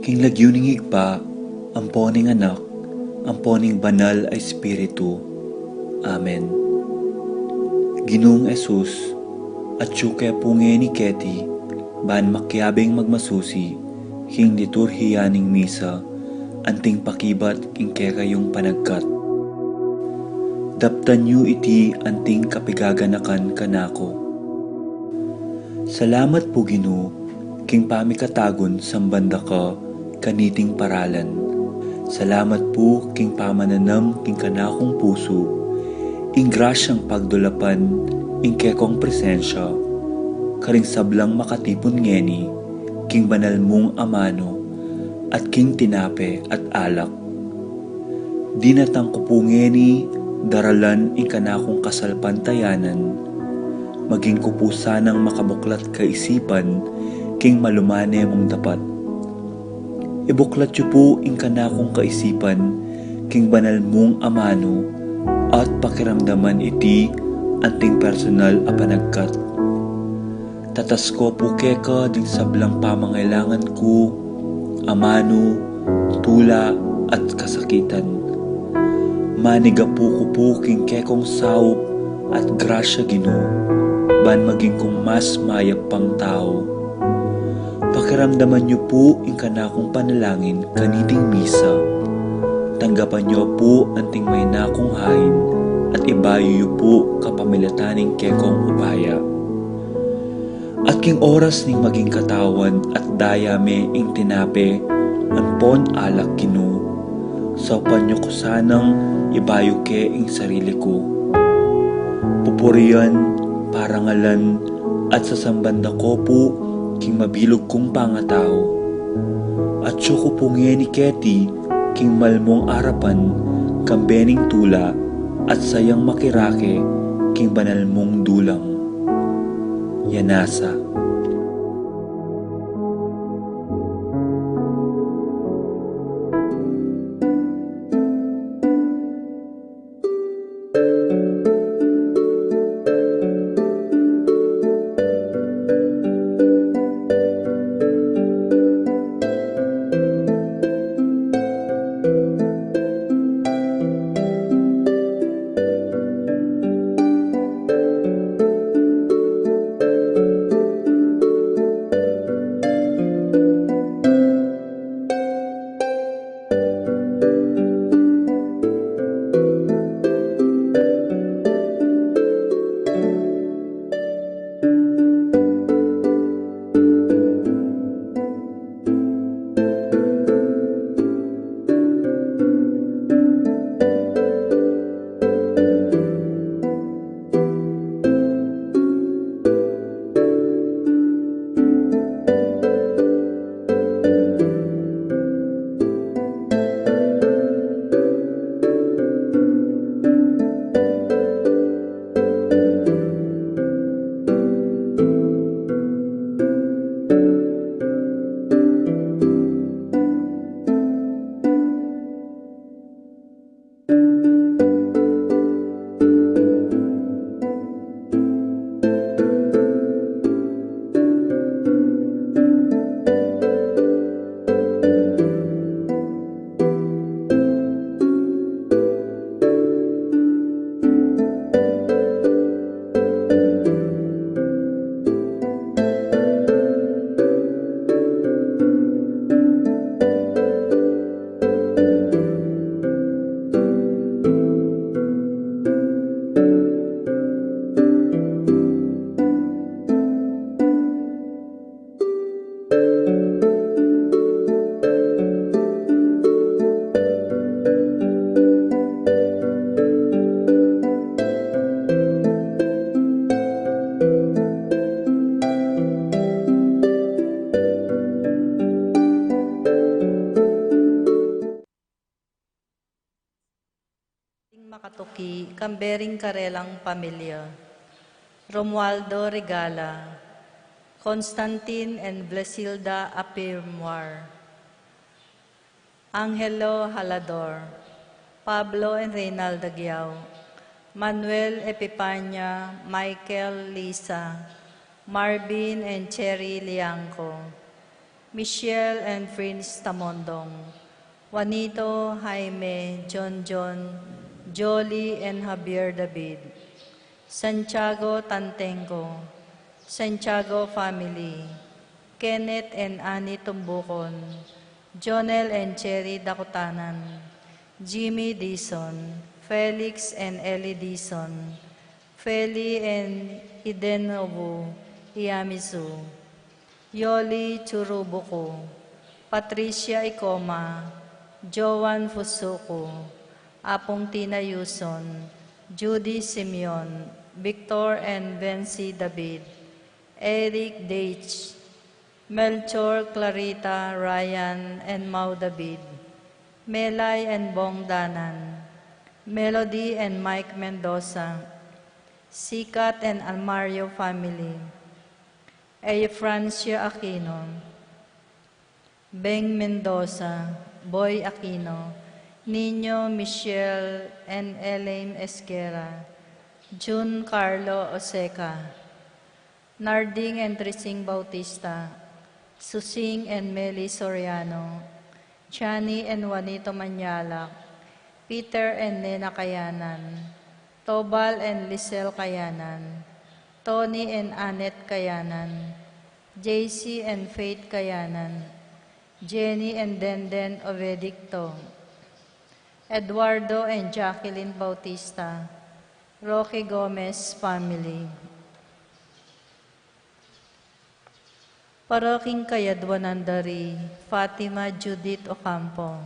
King lagyuning higpa, amponing anak, amponing banal ay Espiritu. Amen. Ginoong Esus, at syuke punge ni Keti, ban makyabing magmasusi, king liturhiyaning misa, anting pakibat king kekayong panagkat. Daptan yu iti anting kapigaganakan kanako. Salamat po Ginoo, king pamikatagon sambanda ka, kaniting paralan. Salamat po king pamananam king kanakong puso, ing grasyang pagdulapan, ing kekong presensya, karing sablang makatipon ngeni, king banal mong amano, at king tinape at alak. Dinatang ko po ngeni, daralan ing kanakong kasalpantayanan, maging ko po sanang makabuklat kaisipan, king malumane mong dapat. Ibuklat yu po ing kanakong kaisipan, king banal mong amano, at pakiramdaman iti anting personal a panagkat. Tatas ko po keka ding sablang pamangailangan ko, amano, tula at kasakitan. Maniga po ko po king kekong saup at grasya Ginoo, ban maging kong mas mayap pang tao. Pakiramdaman niyo po ing kanakong panalangin kaniting misa. Tanggapan niyo po anting may nakong hain at ibayo niyo po kapamilataning kekong ubaya. At king oras ning maging katawan at dayame ing tinape, ampon alak Ginoo. Saupan niyo ko sanang ibayo ke ing sarili ko. Pupurian, parangalan, at sasambanda ko po king mabilog kong pangatao. At siyo ko pungye ni Keti, king malmong arapan, kambening tula, at sayang makirake, king banal mong dulang. Yanasa. Makatuki, Kambering Karelang Pamilya, Romualdo Regala, Constantine and Blesilda Apirmuar, Angelo Halador, Pablo and Reynaldo Giao, Manuel Epipanya, Michael Lisa, Marvin and Cherry Liangco, Michelle and Prince Tamondong, Juanito, Jaime, John, Jolie and Javier David, Santiago Tantenco, Santiago family, Kenneth and Annie Tumbukon, Jonel and Cherry Dakutanan, Jimmy Dison, Felix and Ellie Dison, Feli and Idenobu Iyamizu, Yoli Churubuko, Patricia Icoma, Joan Fusuko, Apong Tina Yuson, Judy Simeon, Victor and Bency David, Eric Deitch, Melchor, Clarita, Ryan, and Mau David, Melay and Bong Danan, Melody and Mike Mendoza, Sikat and Almario family, Francia Aquino, Beng Mendoza, Boy Aquino, Nino Michelle and Elaine Esquera, June Carlo Oseca, Narding and Trising Bautista, Susing and Meli Soriano, Chani and Juanito Manyalak, Peter and Nena Kayanan, Tobal and Lisel Kayanan, Tony and Annette Kayanan, JC and Faith Kayanan, Jenny and Denden Ovedicto, Eduardo and Jacqueline Bautista, Roque Gomez family. Paroking Kayadwanandari, Fatima Judith Ocampo,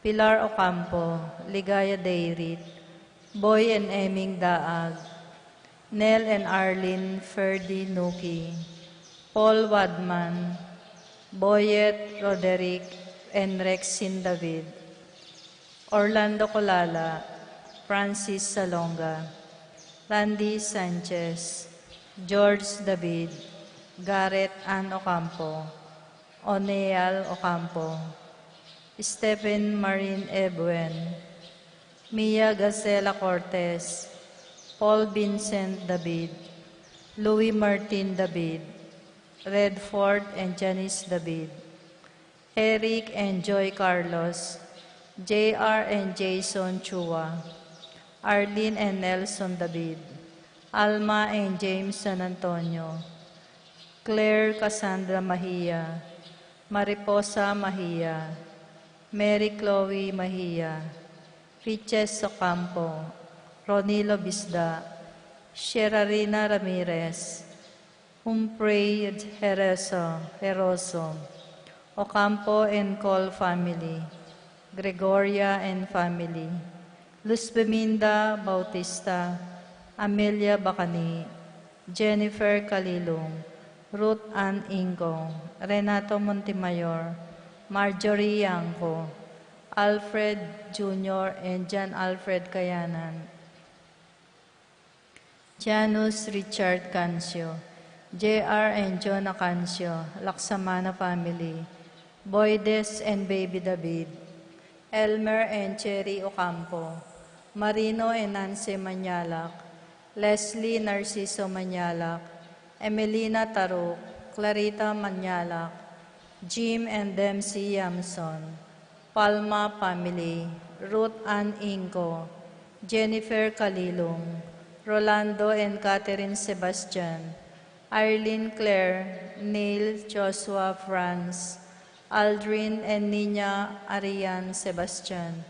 Pilar Ocampo, Ligaya Dairit, Boy and Eming Daag, Nel and Arlene Ferdi Nuki, Paul Wadman, Boyet Roderick and Rexin David, Orlando Colala, Francis Salonga, Randy Sanchez, George David, Garrett Ann Ocampo, Oneal Ocampo, Stephen Marin Ebuen, Mia Gacela Cortez, Paul Vincent David, Louis Martin David, Redford and Janice David, Eric and Joy Carlos, JR and Jason Chua, Arlene and Nelson David, Alma and James San Antonio, Claire Cassandra Mahia, Mariposa Mahia, Mary Chloe Mahia, Riches Ocampo, Ronilo Bisda, Sherarina Ramirez, Humphrey Heroso, Ocampo and Cole family, Gregoria and family, Luz Beminda Bautista, Amelia Bacani, Jennifer Calilong, Ruth Ann Ingo, Renato Montemayor, Marjorie Yanko, Alfred Jr. and John Alfred Kayanan, Janus Richard Cancio, J.R. and Jonah Cancio, Laksamana family, Boydes and Baby David, Elmer and Cherry Ocampo, Marino and Nancy Manyalak, Leslie Narciso Manyalak, Emelina Taruk, Clarita Manyalak, Jim and Dempsey Yamson, Palma family, Ruth Ann Ingo, Jennifer Kalilong, Rolando and Catherine Sebastian, Arlene Claire, Neil Joshua Franz, Aldrin and Nina Arian Sebastian,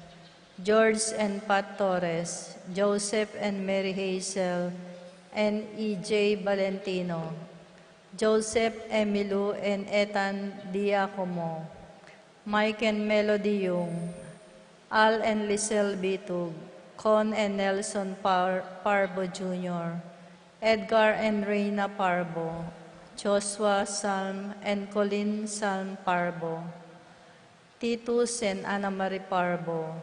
George and Pat Torres, Joseph and Mary Hazel, and E.J. Valentino, Joseph Emilu and Ethan Diacomo, Mike and Melody Yung, Al and Lisel Bitug, Con and Nelson Parbo Jr., Edgar and Reina Parbo, Joshua Salm and Colin Salm Parbo, Titus and Ana Marie Parbo,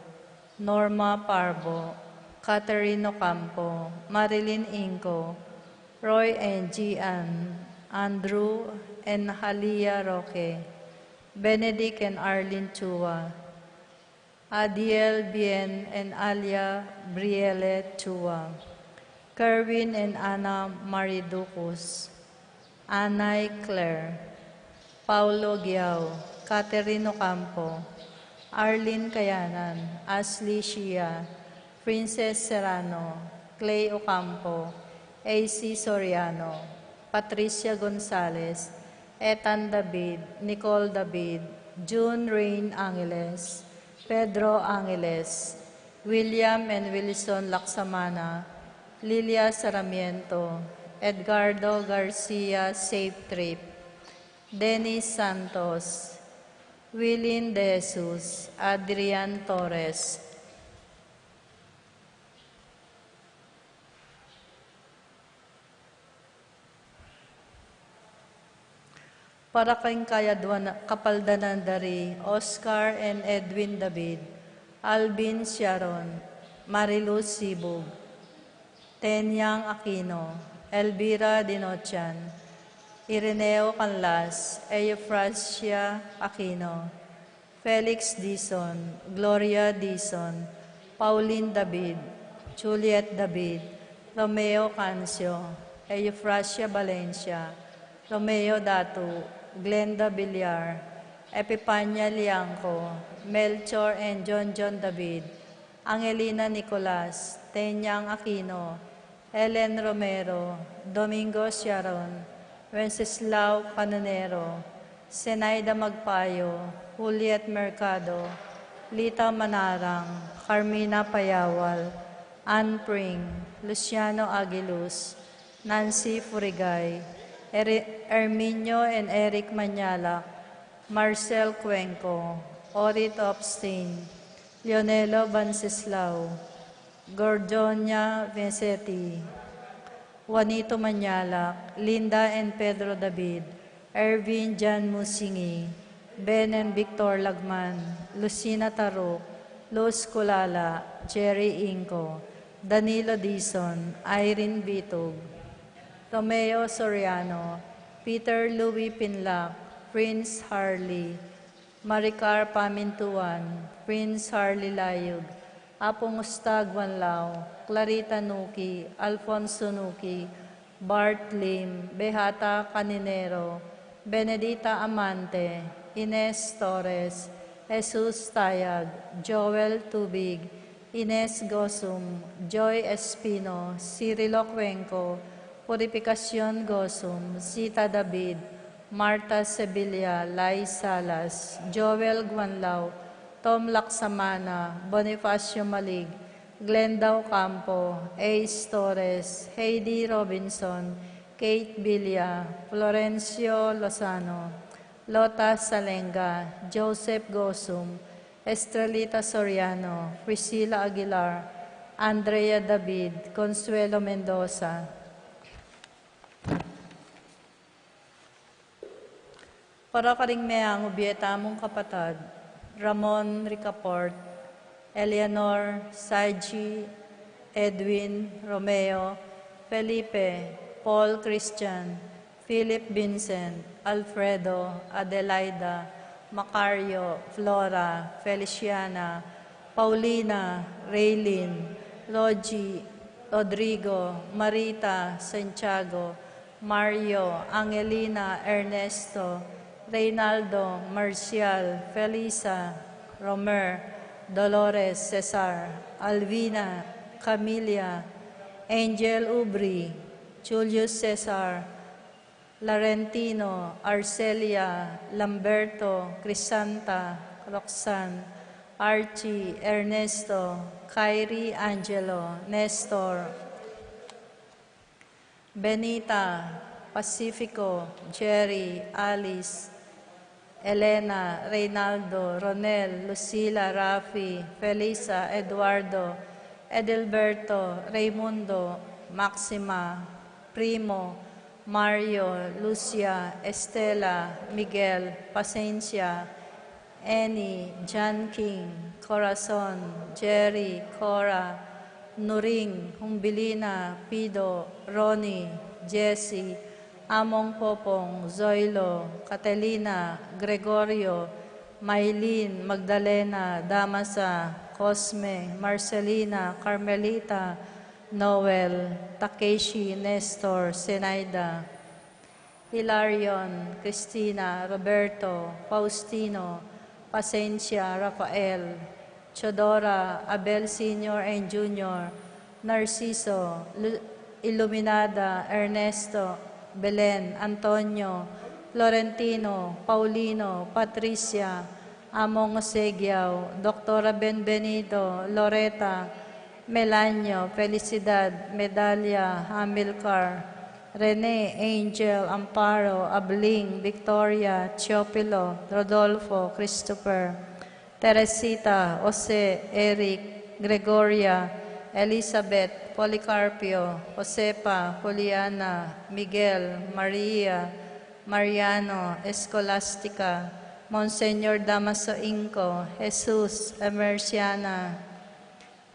Norma Parbo, Catherine Ocampo, Marilyn Inco, Roy and Gian, Andrew and Halia Roque, Benedict and Arlene Chua, Adiel Bien and Alia Brielle Chua, Kerwin and Anna Mariducus, Anay Claire, Paulo Giao, Catherine Ocampo, Arlene Kayanan, Ashley Shia, Princess Serrano, Clay Ocampo, AC Soriano, Patricia Gonzalez, Ethan David, Nicole David, June Rain Angeles, Pedro Angeles, William and Wilson Laksamana, Lilia Saramiento, Edgardo Garcia Safe Trip, Dennis Santos, Willin De Jesus, Adrian Torres. Para kayong kapaldanan dari, Oscar and Edwin David, Alvin Sharon, Mariluz Sibug, Tenyang Aquino, Elvira Dinochan, Ireneo Canlas, Eufrasia Aquino, Felix Dizon, Gloria Dizon, Pauline David, Juliet David, Romeo Cancio, Eufrasia Valencia, Romeo Datu, Glenda Villar, Epipanya Liangco, Melchor and John David, Angelina Nicolas, Tenyang Aquino, Ellen Romero, Domingo Sharon, Wenceslao Canonero, Zenaida Magpayo, Juliet Mercado, Lita Manarang, Carmina Payawal, Ann Pring, Luciano Aguiluz, Nancy Furigay, Erminio and Eric Manyala, Marcel Cuenco, Orit Opstein, Leonelo Banceslao, Gordonia Vincetti, Juanito Manyala, Linda and Pedro David, Ervin Jan Musingi, Ben and Victor Lagman, Lucina Taruk, Luz Kulala, Jerry Inco, Danilo Dizon, Irene Bitog, Romeo Soriano, Peter Louis Pinlac, Prince Harley, Maricar Pamintuan, Prince Harley Layug, Apong Ustag Wanlao, Clarita Nuki, Alfonso Nuki, Bart Lim, Behata Caninero, Benedita Amante, Ines Torres, Jesus Tayag, Joel Tubig, Ines Gosum, Joy Espino, Cirilo Cuenco, Purificación Gosum, Zita David, Marta Sevilla, Lai Salas, Joel Guanlao, Tom Laksamana, Bonifacio Malig, Glenda Ocampo, Ace Torres, Heidi Robinson, Kate Villa, Florencio Lozano, Lota Salenga, Joseph Gosum, Estrelita Soriano, Priscilla Aguilar, Andrea David, Consuelo Mendoza. Para karing mayang ubieta mong kapatad, Ramon Ricaport, Eleanor, Saiji, Edwin, Romeo, Felipe, Paul Christian, Philip Vincent, Alfredo, Adelaida, Macario, Flora, Feliciana, Paulina, Raylin, Logie, Rodrigo, Marita, Santiago, Mario, Angelina, Ernesto, Reynaldo, Marcial, Felisa, Romer, Dolores, Cesar, Alvina, Camilla, Angel Ubri, Julius Cesar, Larentino, Arcelia, Lamberto, Crisanta, Roxanne, Archie, Ernesto, Kyrie Angelo, Nestor, Benita, Pacifico, Jerry, Alice, Elena, Reynaldo, Ronel, Lucila, Rafi, Felisa, Eduardo, Edelberto, Raimundo, Maxima, Primo, Mario, Lucia, Estela, Miguel, Pacencia, Annie, John King, Corazon, Jerry, Cora, Nuring, Humbilina, Pido, Ronnie, Jessie, Among Popong, Zoilo, Catalina, Gregorio, Maylin, Magdalena, Damasa, Cosme, Marcelina, Carmelita, Noel, Takeshi, Nestor, Senaida, Hilarion, Cristina, Roberto, Faustino, Pasencia, Rafael, Chodora, Abel Sr. and Jr., Narciso, Iluminada, Ernesto, Belen, Antonio, Florentino, Paulino, Patricia, Among Osegiao, Doctora Benvenido, Loreta, Melanio, Felicidad, Medalia, Hamilcar, Rene, Angel, Amparo, Abling, Victoria, Chiopilo, Rodolfo, Christopher, Teresita, Jose, Eric, Gregoria, Elizabeth, Policarpio, Josepa, Juliana, Miguel, Maria, Mariano, Escolastica, Monseñor Damaso Inco, Jesus, Emerciana,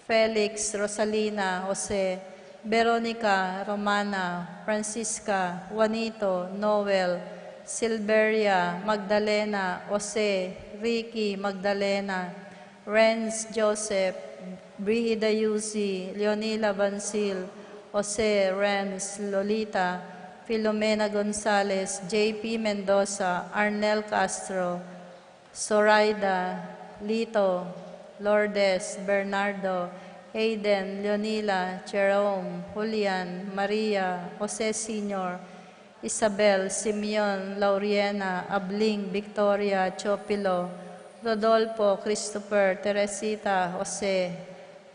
Felix, Rosalina, Jose, Veronica, Romana, Francisca, Juanito, Noel, Silveria, Magdalena, Jose, Ricky, Magdalena, Renz, Joseph, Brihida Yusi, Leonila Bansil, Jose, Renz, Lolita, Filomena Gonzalez, JP Mendoza, Arnel Castro, Zoraida, Lito, Lourdes, Bernardo, Hayden, Leonila, Jerome, Julian, Maria, Jose Sr., Isabel, Simeon, Lauriena, Abling, Victoria, Chopilo, Rodolfo, Christopher, Teresita, Jose,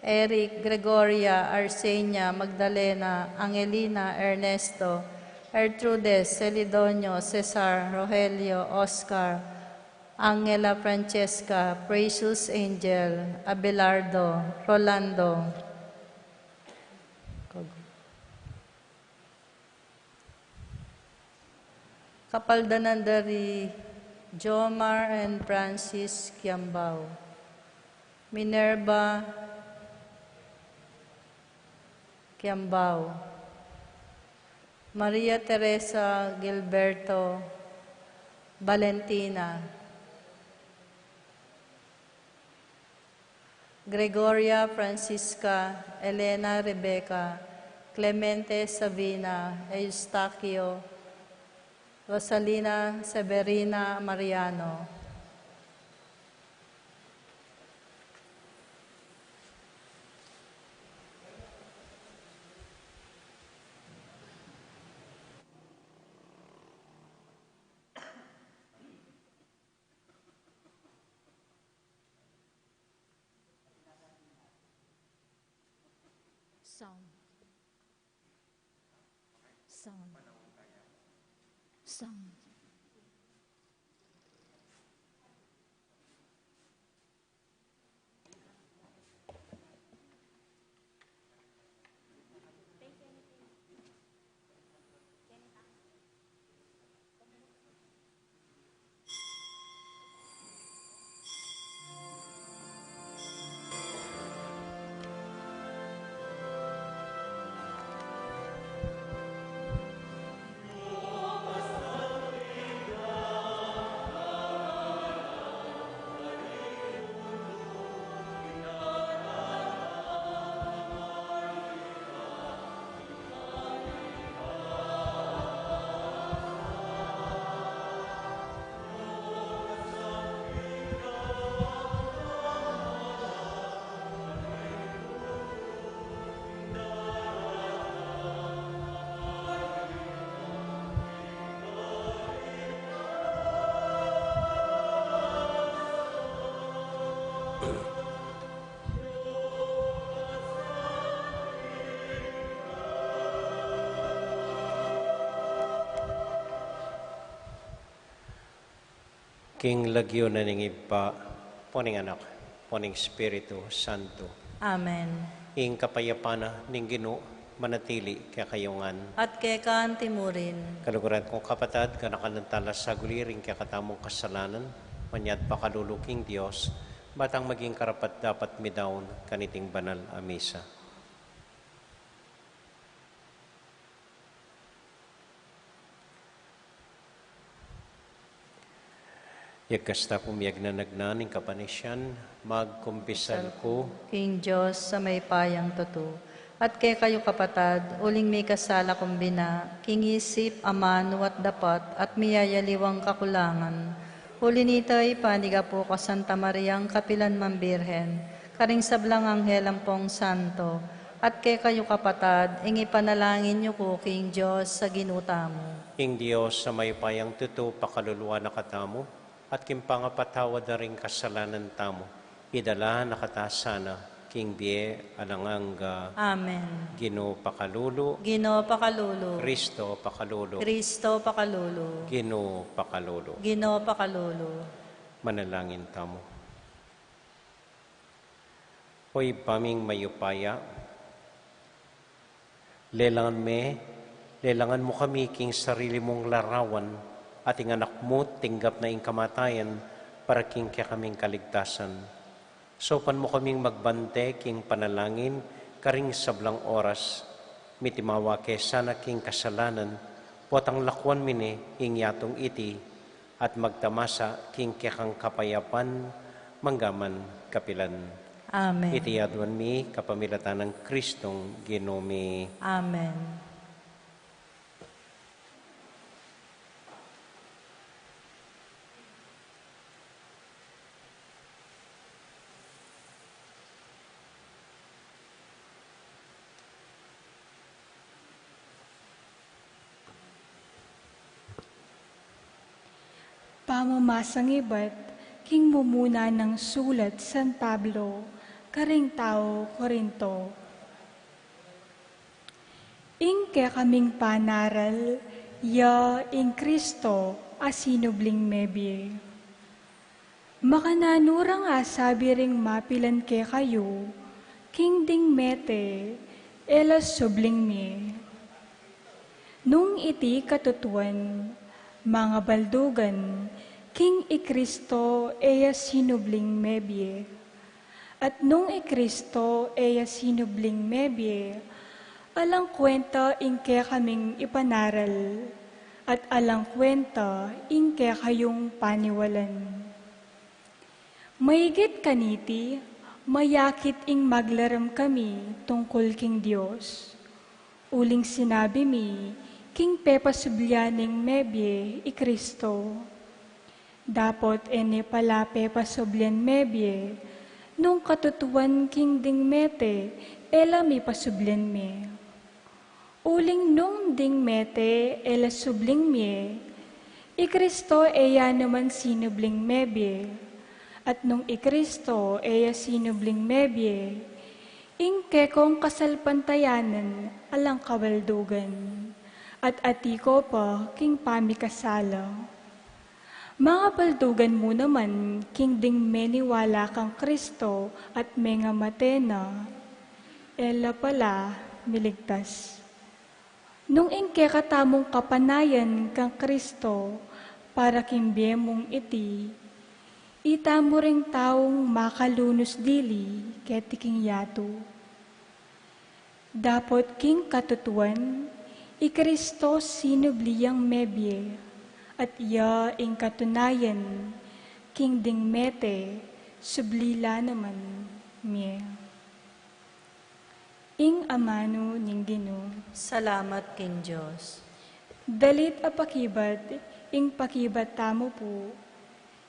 Eric, Gregoria, Arsenia, Magdalena, Angelina, Ernesto, Ertrudes, Celidonio, Cesar, Rogelio, Oscar, Angela Francesca, Precious Angel, Abelardo, Rolando. Kapaldanan dari Jomar and Francis Kiambao. Minerva Kiambao. Maria Teresa Gilberto Valentina. Gregoria Francisca Elena Rebecca Clemente Sabina Eustaquio Rosalina Severina Mariano. Sound. Sound. Sound. King lagyo na ningigpa, poning anak, poning Espiritu Santo. Amen. Ing kapayapana ning Ginoo manatili kaya kayungan. At kay kaan timurin, Kaluguran kong kapatad, kanakanantalas sa guliring kaya katamong kasalanan, manyad pakaluluking Diyos, batang maging karapat dapat midaon kaniting banal a misa. Yagkasta pumiyag na nagnaning kapanisyan, magkumpisal ko, King Diyos sa may payang tuto, At kay kayo kapatad, uling may kasala kumbina, kingisip, amano at dapat, at miyayaliwang kakulangan. Huli nito'y paniga po ka Santa Mariang Kapilan Mambirhen, karing sablang anghelang pong santo, at kay kayo kapatad, ingi panalangin niyo ko king Diyos sa ginuta mo. Ing Diyos sa may payang tuto pakaluluwa na katamo, at kimpangapatawad na rin kasalanan tamo, idala na katasana, king bie alanganga. Amen. Ginoo pakalulu, Ginoo pakalulu. Kristo pakalulu, Kristo pakalulu. Ginoo pakalulu. Ginoo pakalulu. Manalangin tamo. Hoy paming mayupaya, lelangan mo kami king sarili mong larawan, at ing anak mo tinggap na ing kamatayan para king kaya kaming kaligtasan. Sopan mo kaming magbante king panalangin karing sablang oras, mitimawa ke sana king kasalanan, potang lakwan mine ing yatong iti, at magtamasa king kekang kapayapan, manggaman kapilan. Amen. Iti yaduan mi kapamilatan ng Kristong Ginoo. Amen. Pamamasang iba't king mumuna ng sulat San Pablo, karing tao Korinto. Ingke kaming panaral, ya ing Kristo asinubling mebye. Makananura nga sabi ring mapilan ke kayo, king ding mete, elas subling me. Nung iti katutuan, mga baldugan, king ikristo eya sinubling mebye. At nung ikristo eya sinubling mebye, alang kwenta ingke kaming ipanaral, at alang kwenta ingke kayong paniwalan. Maigit kaniti, mayakit ing maglaram kami tungkol king Diyos. Uling sinabi mi, king pepasubyaning mebye i Kristo. Dapot ene pala pepasubyan mebye, nung katutuan king ding mete, ela mi pasubyan me. Uling nung ding mete, ela subling me, i Kristo eya naman sinubling mebye. At nung i Kristo eya sinubling mebye, ing kekong kasalpantayanan alang kabaldugan. At atiko pa king pamikasala. Mga baldugan mo naman, king ding meniwala kang Kristo at menga matena, ela pala miligtas. Nung ingke katamong kapanayan kang Kristo, para kimbye mong iti, ita mo ring taong makalunos dili, ketiking yato. Dapot king katutuan, i Kristo sinubliyang mebye, at iya ing katunayan, king ding mete, sublila naman miye. Ing amano ning Ginoo. Salamat king Diyos. Dalit apakibat, ing pakibat tamo po,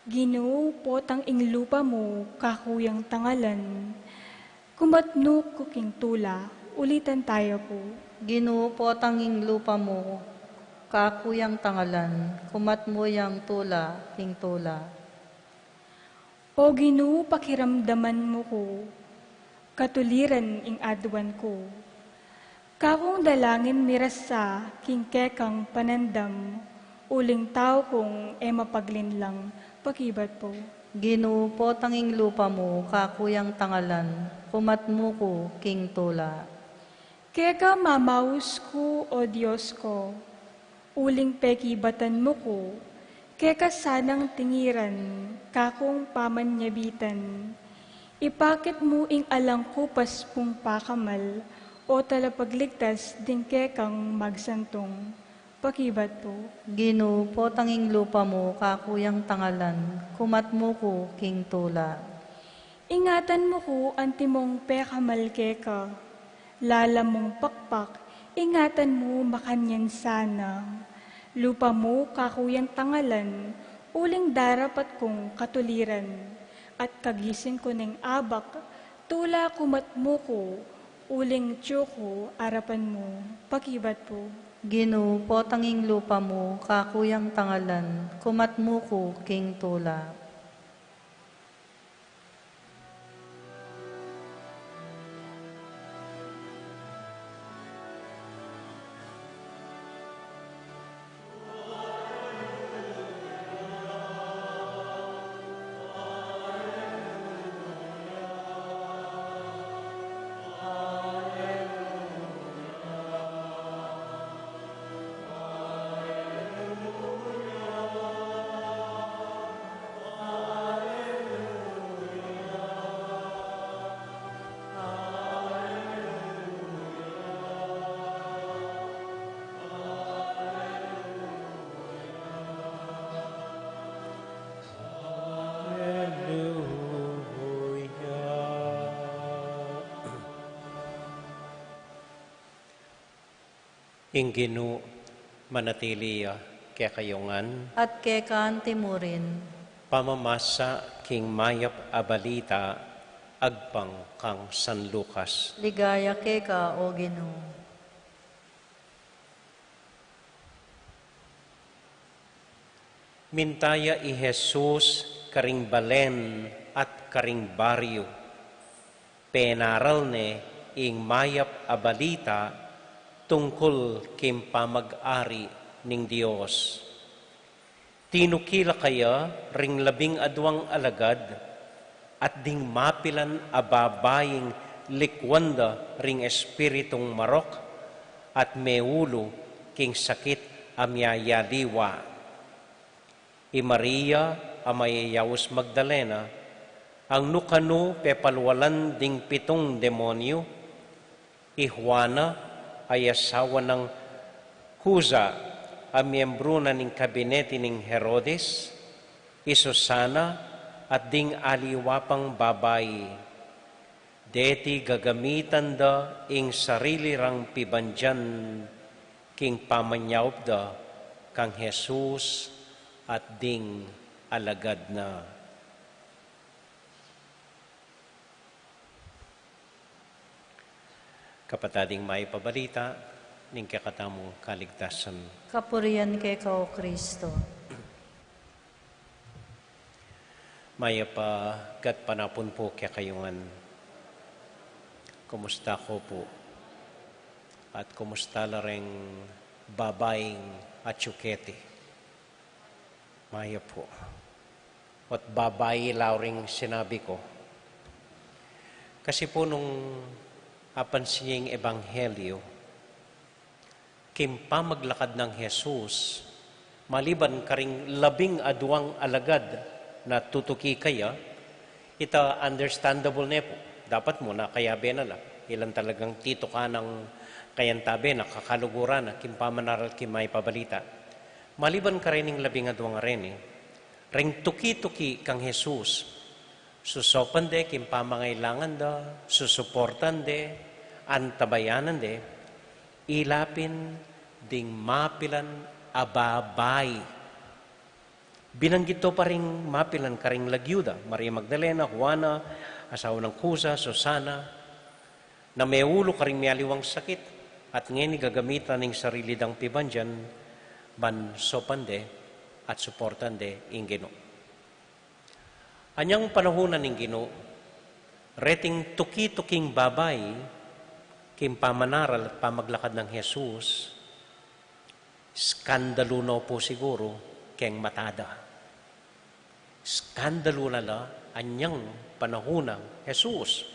Ginoo potang ing lupa mo, kakuyang tangalan, kumatno ko king tula, ulitan tayo po. Ginoo po tanging lupa mo, kakuyang tangalan, kumat mo yang tula, king tula. O Ginoo pakiramdaman mo ko, katuliran ing adwan ko. Kakong dalangin mirasa, king kekang panandam, uling tao kong mapaglinlang, pakibat po. Ginoo po tanging lupa mo, kakuyang tangalan, kumat mo ko, king tula. Keka mamaus ko, o Diyos ko, uling pekibatan mo ko, keka sanang tingiran, kakong pamanyabitan, ipakit mo ing alang kupas pong pakamal, o talapagligtas din kekang magsantong, pakibat po. Ginoo po tanging lupa mo, kakuyang tangalan, kumat mo ko, king tula. Ingatan mo ko antimong pekamal keka, Lala mong pakpak, ingatan mo makanyan sana. Lupa mo kakuyang tangalan, uling darapat kong katuliran. At kagising ko ng abak, tula kumat mo ko, uling tiyoko arapan mo, pakibat po. Ginoo, potanging lupa mo, kakuyang tangalan, kumatmo ko, king tula. Inginu manatili kaya kayongan, At kekaan timurin, pamamasa king mayap abalita, agpang kang San Lucas. ligaya keka o Ginoo. Mintaya i Jesus karing balen at karing baryo. Penaral ne ing mayap abalita tungkol kim pamag-ari ning Dios. Tinukila kaya ring 12 alagad at ding mapilan ababaying likwanda ring espiritong marok at meulo king sakit amyayaliwa. I Maria amayayawos Magdalena ang nukano pepalwalan ding 7 demonyo. I Juana ay asawa ng Kuza, ang miyembro na ning kabinete ning Herodes, i Susana at ding aliwapang babayi. Deti gagamitan da ing sarili rang pibandyan king pamanyawb da kang Jesus at ding alagad na. Kapatading may pabalita, ning kakatamong kaligtasan. Kapurian keka o Kristo. Maya pa gat panapon po kaya kayungan. Kumusta ko po? At kumusta la ring babaeng at tsukete? Maya po. At babae lauring sinabi ko. Kasi po nung apan siyang ebanghelyo, kimpa maglakad ng Jesus, maliban karing 12 alagad na tutuki kaya, ita understandable ne po. Dapat mo na kaya benala. Ilan talagang tito ka ng kayantabe na kakaluguran na kimpa manaral kimay pabalita. Maliban ka rin ng 12 rin ring tuki-tuki kang Jesus, susopan de, kimpamangailangan da, susuportan de, antabayanan de, ilapin ding mapilan ababay. Binanggit to pa rin mapilan karing lagyuda, Maria Magdalena, Juana, asawa ng Kuza, Susana, na may ulo karing mialiwang sakit, at ngayon gagamitan ng sarili dang pibandyan, bansopan de, at suportan de, ingino. Anyang panahunan ng Ginoo, reting tuki-tuking babay, kim pamanaral at pamaglakad ng Jesus, skandalo na po siguro keng matada. Skandalo na la anyang panahunang Jesus.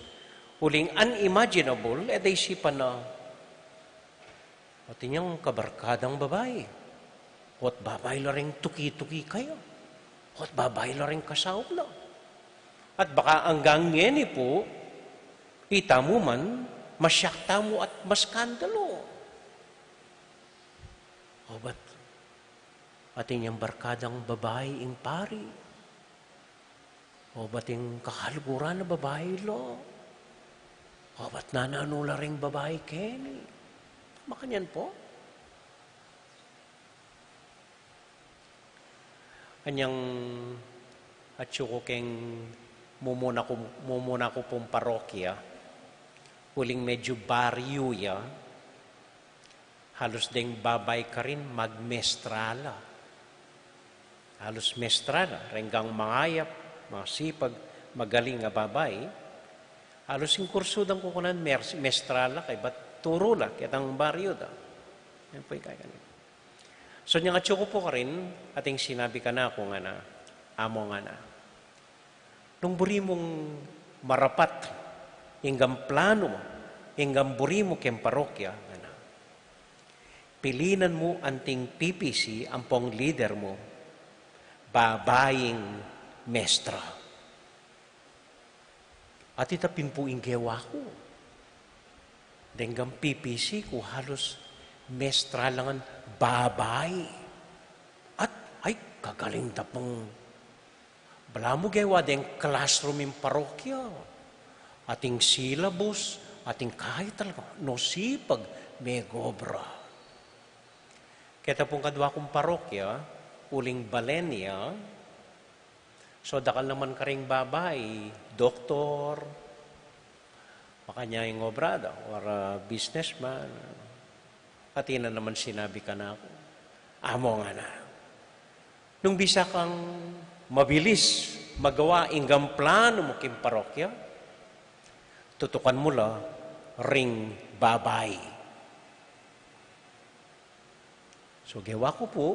Uling unimaginable, eday sipan na at inyang kabarkadang babae. At babay la rin tuki-tuki kayo. At babay la rin kasawag na. At baka hanggang ngeni po, ita mo man, masyakta mo at maskandalo. O ba't ating yung barkadang babae ing pari? O ba't yung kakalguran na babae lo? O, ba't nananula ring babae, Kenny? Makanyan po. Anyang atsuko keng mumuna ko pong parokya, huling medyo baryo ya, halos ding babay ka rin magmestrala. Halos mestrala, renggang mangayap, masipag, magaling nga babay. Halos yung kursudan ko kunan mestrala kay ba't turo la, kitang baryo da. Yan po yung kaya. So nga tsoko po ka rin, ating sinabi ka na kung ana, amo nga na. Nung buri mong marapat, inggam plano mo, inggam buri mo kem parokya, ana. Pilinan mo anting PPC, ang pong leader mo, babaying mestra. At itapin po inggewa ko. Denggam PPC ko halos mestra langan babay. At ay kagaling tapong bala mo gewa deng classroom in parokya. Ating syllabus, ating kahit talaga no sipag may gobra. Kaya pong kadwa kong parokya, uling balenya, so dakal naman karing babay, doktor, makanya yung obrada, or businessman. Pati na naman sinabi ka na ako, amo nga na. Nung bisa kang mabilis magawa inggam plano mo kim parokya, tutukan mo la ring babay. So gewa ko po,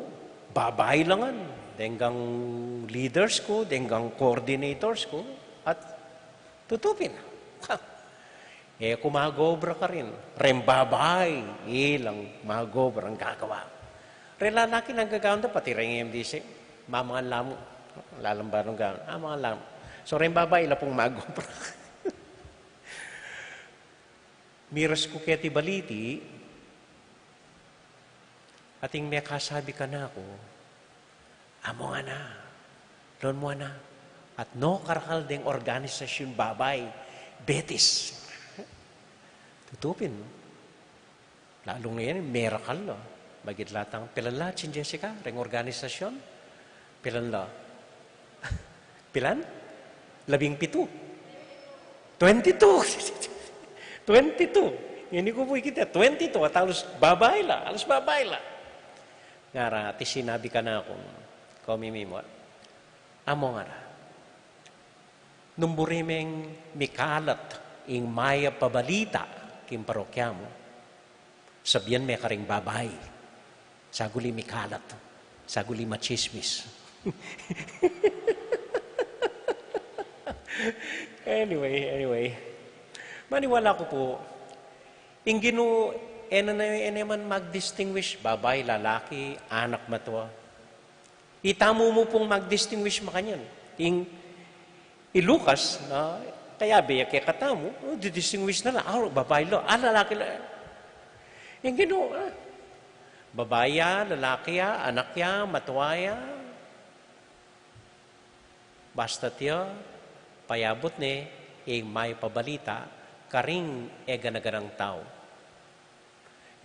babay langan. Denggang leaders ko, denggang coordinators ko, at tutupin. Kumagobra ka rin. Rembabay, ilang magobra ang gagawa. Lalaki nang gagawin na, pati rin MDC, mamangan lamo, lalambarong gawin, mga lamo. So rembabay, ila pong magobra. Miras ko keti baliti, ating may kasabi ka na ako, amo nga na, doon mo na, at no karakal ding organisasyon babay, Betis. Tutupin. Lalo ngayon, miracle, no? Bagit latang, pilan la, Chin Jessica, ring organisasyon? Pilan la? Pilan? 17. 22. 22. Hindi ko po ikita. 22. At halos babay la. Halos babay la. Ngara, ti sinabi ka na akong komimimot. Amo nga na. Numburimeng mikalat ing maya pabalita kim parokya mo. Sabihan may karing babay. Saguli mikalat. Saguli machismis. Anyway. Maniwala ko po, inginu, man mag-distinguish, babay, lalaki, anak matwa. Itamo mo pong mag-distinguish makanyan. Lukas, kaya biya kaya katamo, di-distinguish na lang, babay lo, lalaki lo. Inginu, babaya, lalaki ya, anak ya, matwa ya. Basta tiya, payabot ni, may pabalita, karing ganaganang tao.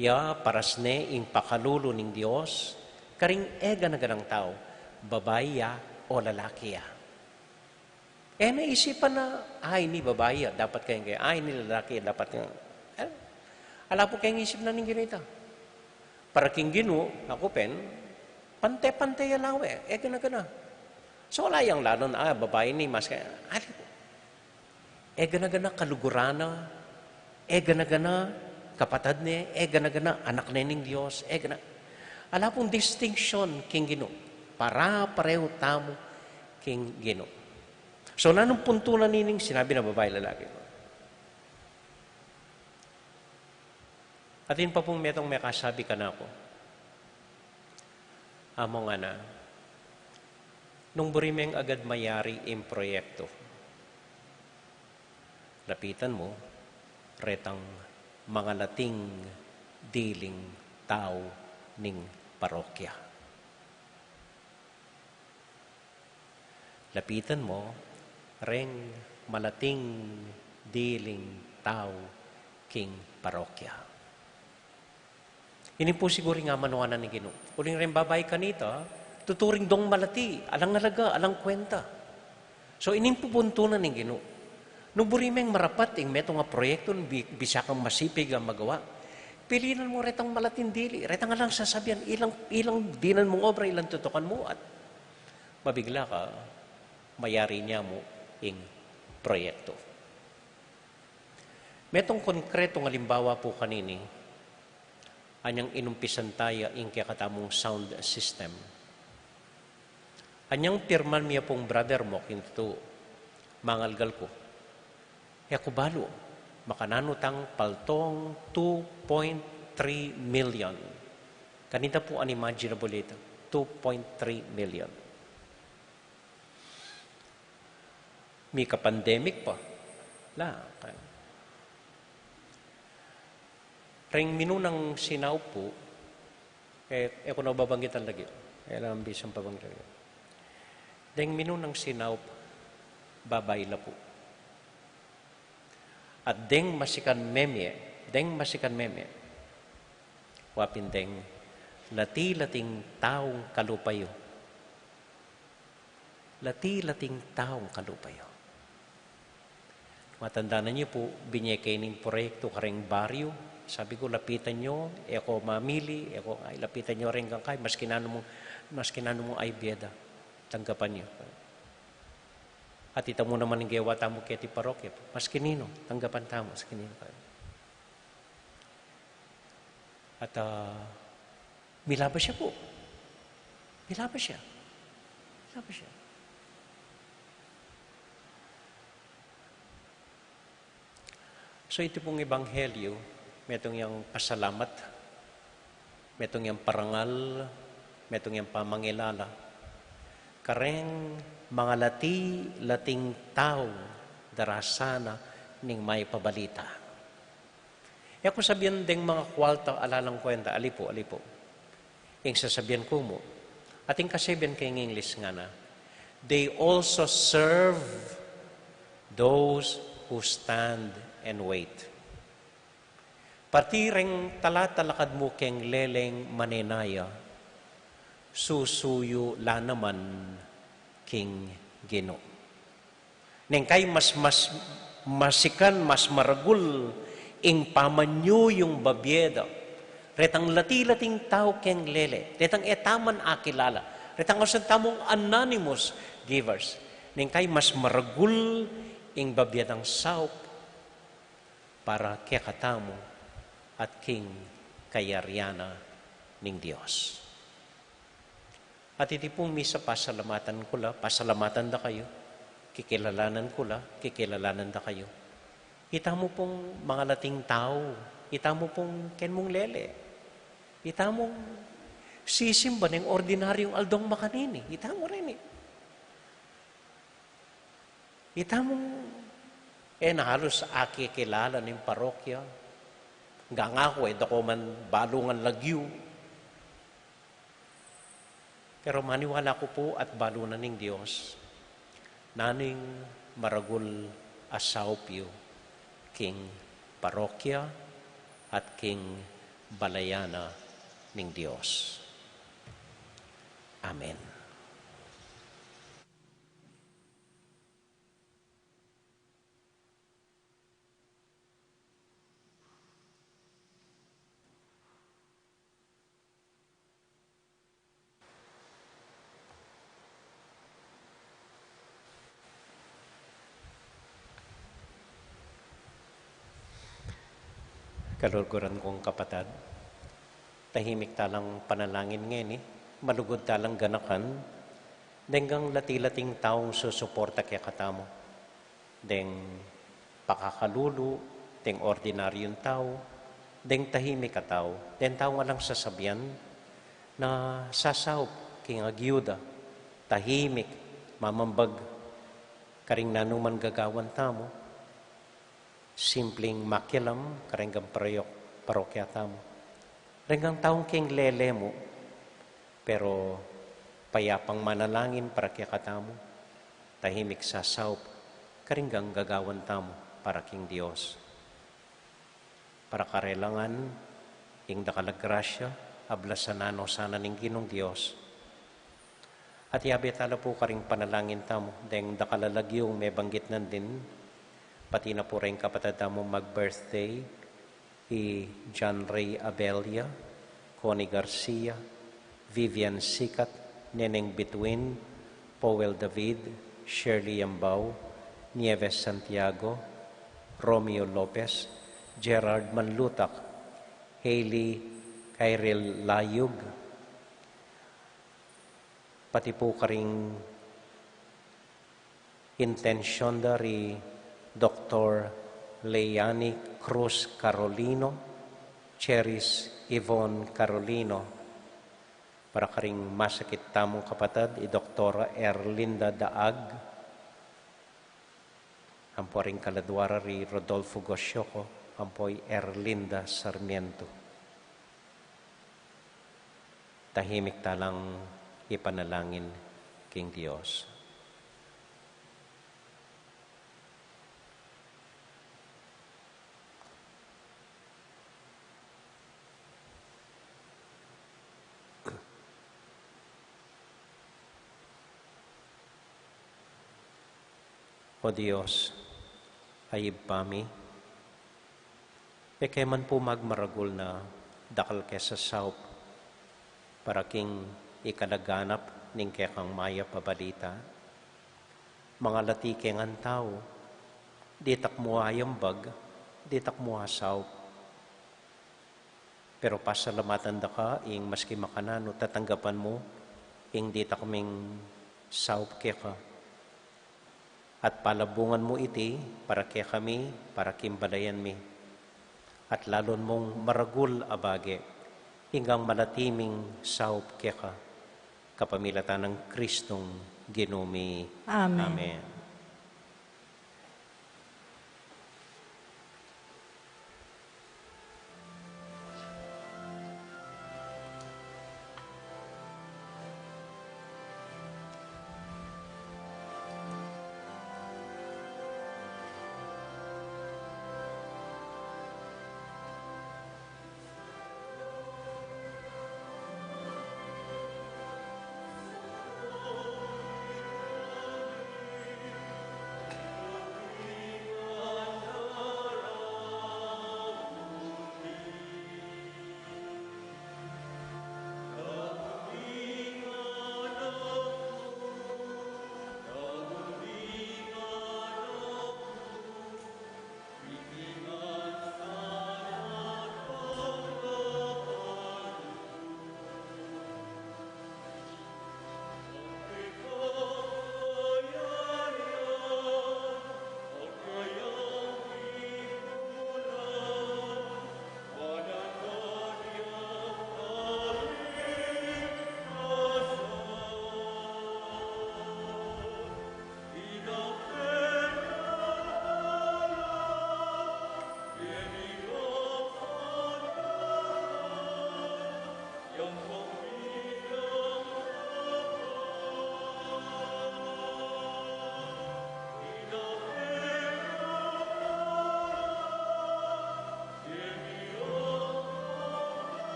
Ya, paras ne, pakalulo ng Diyos, karing ganaganang tao, babae ya o lalaki ya. Naisipan na, ay ni babae ya, dapat kayong kaya, ay ni lalaki ya, dapat kayong, ala po kayong isip na ng ginita. Para king ginu, ako pen, pante-pante ya lawe, gana-gana. So, wala yung lalo na, babae ni mas kaya, gana-gana kalugurana, gana-gana kapatad ni, gana-gana anak na ng Diyos, gana. Ala pong distinction king gino. Para pareho tamo king gino. So, nanong punto na nining sinabi na babae lalaki. At yun pa pong metong may kasabi ka na ako. Amo nga na, nung burimeng agad mayari im proyekto, lapitan mo, retang mga lating diling tao ning parokya. Lapitan mo, reng malating diling tao king parokya. Ini po siguro nga manuanan ni Ginoo. Uling rin babay kanita, tuturing dong malati, alang alaga, alang kwenta. So ining pupuntunan ni Ginoo. Nung burimeng marapat, ing meto nga proyekto, bisa kang masipig ang magawa. Pilinan mo retang malating dili, retang alang sasabihan, ilang dinan mong obra, ilang tutukan mo, at mabigla ka, mayari niya mo ing proyekto. Metong konkretong halimbawa po kanini, anyang inumpisan tayo ing katamong sound system. Anyang pirman miya pong brother mo, kinto, mangalgal ko. Ko balo, makananutang paltong 2.3 million. Kanita po unimaginable ito, 2.3 million. May ka-pandemic pa. Ring minunang sinaw po, ko na babanggitan lagi. Alam bisang pabanggit lagi. Deng minunang sinaw, babayla po. At deng masikan meme, wapin deng lati-lating taong kalupayo. Lati-lating taong kalupayo. Matandaan niyo po, binyekaining proyekto kareng baryo. Sabi ko, lapitan nyo, ako mamili, ay lapitan nyo rin kang kay, mas kinano mo ay biyeda. Tanggapan niyo. At ita mo naman ng gawa tamo kaya ti parokya. Mas kinino, tanggapan tamo, mas kinino kayo. At milaba siya po. Milaba siya. So ito pong ebanghelyo, metong yung pasalamat, metong yung parangal, metong yung pamangilala. Kareng mga lating tao darasana ning may pabalita. Kung sabihan ding mga kwalta alalang kwenta, alipo. Yung sasabihan ko mo, ating kasabihan kay English nga na, they also serve those who stand and wait. Patireng talatalakad mo keng leleng manenaya, susuyo la naman king Ginoo. Neng kay mas masikan, mas maragul, ing pamanyo yung babyeda. Retang lati-lating tao keng lele. Retang etaman akilala. Retang asan tamong anonymous givers. Neng kay mas maragul, ing babyedang saup, para kekatamo at king kayaryana ning Diyos. At iti pong misa pasalamatan da kayo, kikilalanan da kayo. Ita mo pong mga lating tao, ita mo pong ken mong lele, ita mong sisimba ng ordinaryong aldong makanini, ita mo rin Ita mong nahalos aki kilala ng parokya, nga ako dako man balungan lagyu. Pero maniwala ko po at balunan ng Diyos, naning maragul asawpyo, king parokya at king balayana ng Diyos. Amen. Kaluluran kong kapatid, tahimik talang panalangin ngayon malugod talang ganakan, denggang lati-lating taong susuporta kaya katamo. Deng pakakalulu, deng ordinaryong tao, deng tahimik ka tao, deng taong alang sasabihan na sasaw king agyuda, tahimik, mamambag, karing nanuman gagawan tamo, simpleng makilam, karenggang parokya tamo. Renggang taong king lele mo, pero payapang manalangin para kaya katamo, tahimik sasaw, karenggang gagawan tamo para king Diyos. para karelangan, ing dakalagrasya, ablasanano sana ning Ginong Dios. At yabi tala po karing panalangin tamo, dahil dakalalagyong may banggit nan din, pati na po rin kapatid mo mag-birthday, John Ray Abelia, Connie Garcia, Vivian Sikat, Neneng Bituin, Powell David, Shirley Yambao, Nieves Santiago, Romeo Lopez, Gerard Manlutak, Hailey Kyril Layug, pati po karing intensyon dari Dr. Leani Cruz Carolino, Cheris Yvonne Carolino, para karing masakit tamong kapatid, Dr. Erlinda Daag, ampo ring kaladwara ri Rodolfo Gosyoco, ampoy Erlinda Sarmiento. Tahimik talang ipanalangin king Dios. O Diyos, ayib pami, pekeman po magmaragul na dakal kesa saup, para king ikadaganap ning kekang maya pabalita. Mga latikeng ang tao, di takmuha yambag, di takmuha saup. Pero pasalamatan da ka, ing maski makanano, tatanggapan mo, ing di takming saup keka. At palabungan mo iti, para kaya kami, para kimbalayan mi. At lalon mong maragul abage, hinggang malatiming saup keka, kapamilatan ng Kristong Ginumi. Amen. Amen.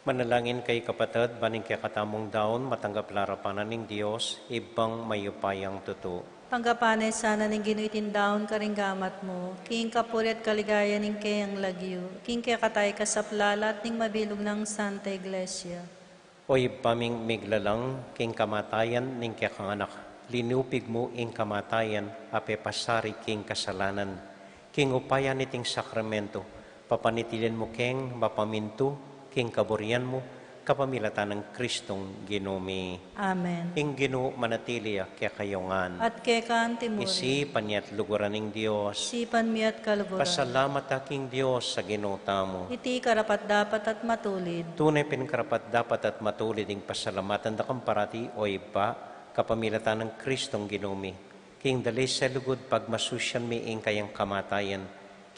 Manalangin kay kapatid, baning kaya katamong daon, matanggap larapanan ng Diyos, ibang mayupayang tuto. Panggapanay sana ning ginuitin daon karinggamat mo, king kapuri at kaligaya ning kayang lagyo, king kaya katay kasaplalat ning mabilog ng Santa Iglesia. O ibaming miglalang, king kamatayan ning kaya kanganak, linupig mo ing kamatayan, ape pasari king kasalanan, king upayan iting sakramento, papanitilin mo king mapaminto, king kaburian mo, kapamilatan ng Kristong Ginumi. Amen. Ing Ginoo manatili kaya kayongan. At kekan timuri, Isipan niya't luguran ng Diyos. sipan mi at kaluguran. Pasalamat aking Diyos sa ginota mo. Iti karapat dapat at matulid. Tunay pinkarapat dapat at matulid ing pasalamatan da kamparati o iba kapamilatan ng Kristong Ginumi. King dalis sa lugod pagmasusyan mi ing kayang kamatayan.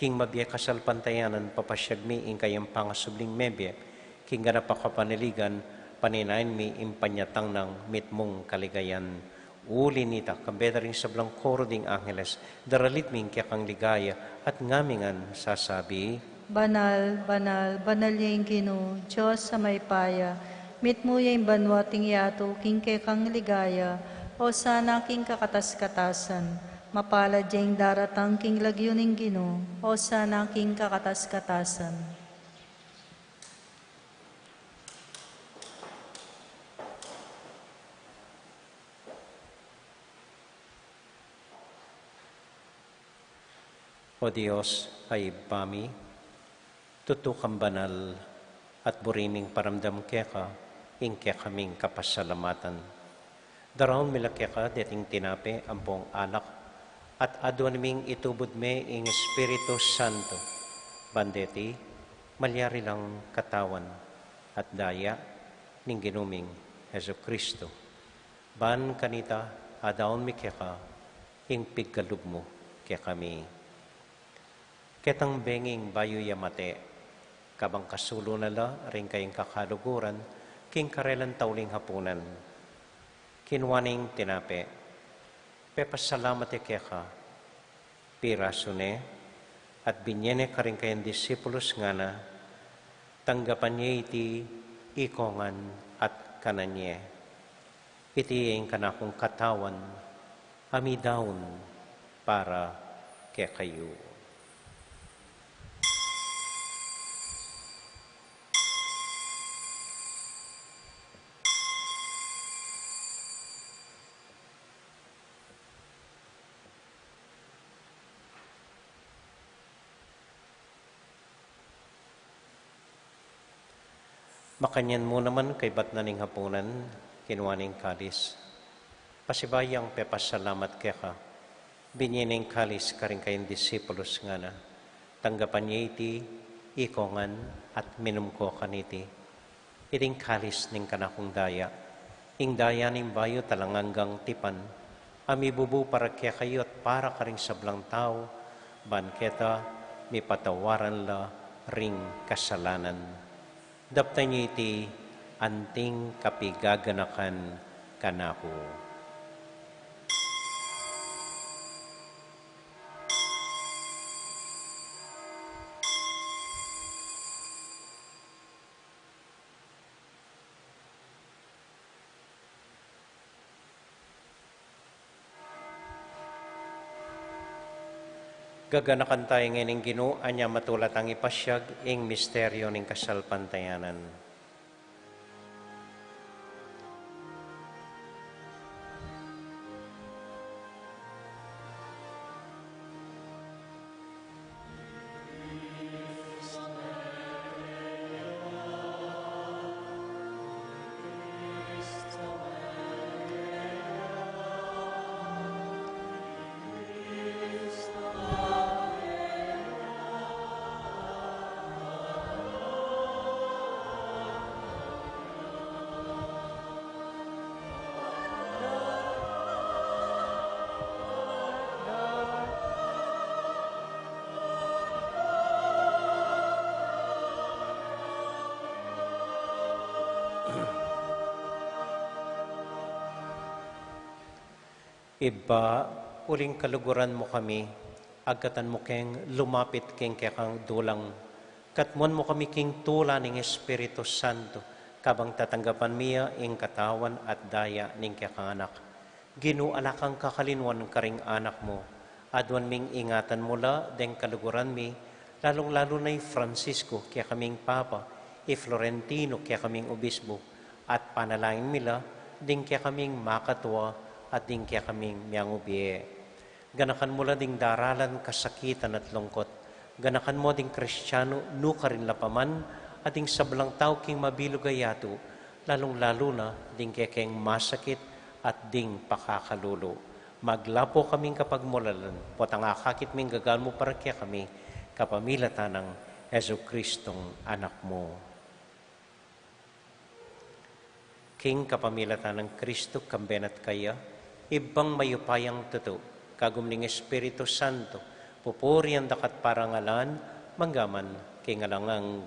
King mabiyay kasalpantayanan papasyag mi ing kayang pangasubling mebye. Kinggana pa kapaniligan, paninain mi impanyatang ng mitmong kaligayan. Uli nita, kambeda rin sa blang koro ding angeles, daralit ming kaya kang ligaya at ngamingan sasabi, Banal, banal, banal yung Ginoo, Diyos sa may paya, mitmo yung banwating yato, king kang ligaya, o sana king kakatas-katasan, mapalad yung daratang king lagyo ning Ginoo, o sana king kakatas-katasan. O Diyos, ay pami, tutukang banal at buriming paramdam keka, ingke kaming kapasalamatan. Daron milakeka deting tinape ampong alak at adwan ming itubod me ing Espiritu Santo. Bandeti, malyari lang katawan at daya ning ginuming Heso Kristo. Ban kanita adaon mi keka ing pigkalub mo kaya kami. Ketang benging bayo yamate, kabang kasulo nala rin kayong kakaluguran, king karelan tauling hapunan. Kinwaning tinape, pepasalamat keka, pirasune, at binyene ka rin kayong disipulos nga na, tanggapan niya iti ikongan at kananye. Iti yung kanakong katawan, amidaon para kaya kayo. Makanyan mo naman kay batnaning hapunan, kinuwaning kalis. Pasibayang pepasalamat keka, binyining kalis ka rin kayong disipulos nga na, tanggapan niya iti, ikongan at minum ko kaniti. Iting kalis ning kanakong daya, ing daya ning bayo talanganggang tipan, amibubu para kaya kayo at para ka rin sablang tao, banketa, mi patawaran la ring kasalanan. Dapta niyo iti anting kapigaganakan kanako. Gaganakan tayo ngayon Ginoo, anya matulat ang ipasyag, ing misteryo ng kasalpantayanan. Iba, uling kaluguran mo kami, agkatan mo keng lumapit keng kekang dulang. Katmon mo kami king tula ning Espiritu Santo, kabang tatanggapan miya ing katawan at daya ning kekang anak. Ginualakang kakalinwan karing anak mo, adwan ming ingatan mula deng kaluguran mi, lalong-lalo na Francisco kaya kaming Papa, Florentino kaya kaming Obispo, at panalangin mila, ding kaya kaming makatwa, at ding kaya kaming miyang ubiye. Ganakan mo ding daralan kasakitan at lungkot. Ganakan mo ding Kristiyano, nuka rin lapaman, at ding sablang tao king mabilugayato, lalong-lalo na ding kaya keng masakit at ding pakakalulo. Maglapo kaming kapagmulalan, potang akakit ming gagal mo para kaya kami, kapamilatan ng Heso Kristong anak mo. King kapamilatan ng Kristo, kambenat kaya, ibang mayupayang tuto, kagumning Espiritu Santo, pupuri ang dakat parangalan, manggaman, kingalangang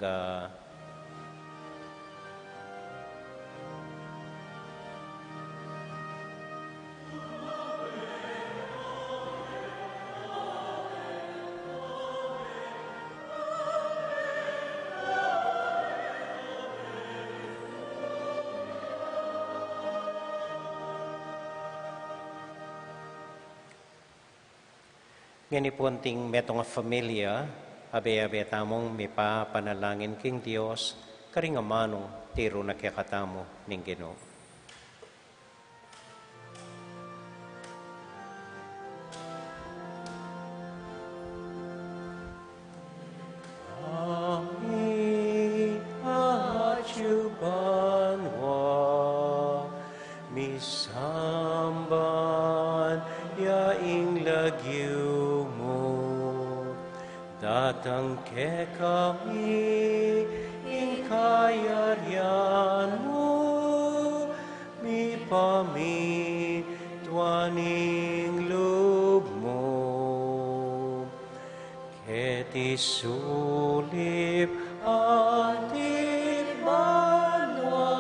Nginipunting metong familia, abe-abe tamong mipa panalangin king Dios, karingamanong tiro na kekatamo ning Ginoo. Misamban yaing lagyo mo, datang ke kami ing kayaryan mo, mi pamituaning loob mo, keti sulip atit banwa,